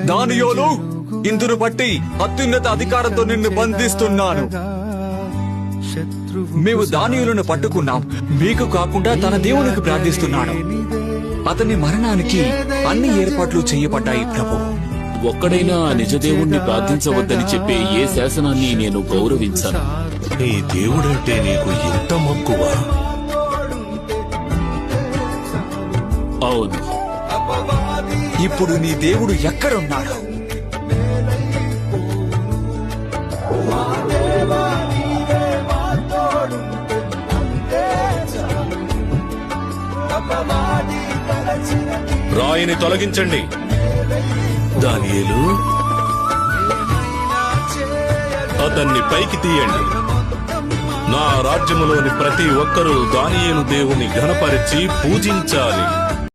దానియేలు, ఇందును బట్టి అత్యున్నత అధికారంతో నిన్ను బంధిస్తున్నాను. మేము దానియేలును పట్టుకున్నాం, మీకు కాకుండా తన దేవునికి ప్రార్థిస్తున్నాడు. అతని మరణానికి అన్ని ఏర్పాట్లు చేయబడ్డాయి ప్రభు. ఒక్కడైనా నిజ దేవుణ్ణి ప్రార్థించవద్దని చెప్పే ఏ శాసనాన్ని నేను గౌరవించను. నీ దేవుడంటే నీకు ఎంత మక్కువ? అవును. ఇప్పుడు నీ దేవుడు ఎక్కడున్నాడు? రాయిని తొలగించండి. దానియేలు, అతన్ని పైకి తీయండి. నా రాజ్యములోని ప్రతి ఒక్కరూ దానియేలు దేవుని ఘనపరిచి పూజించాలి.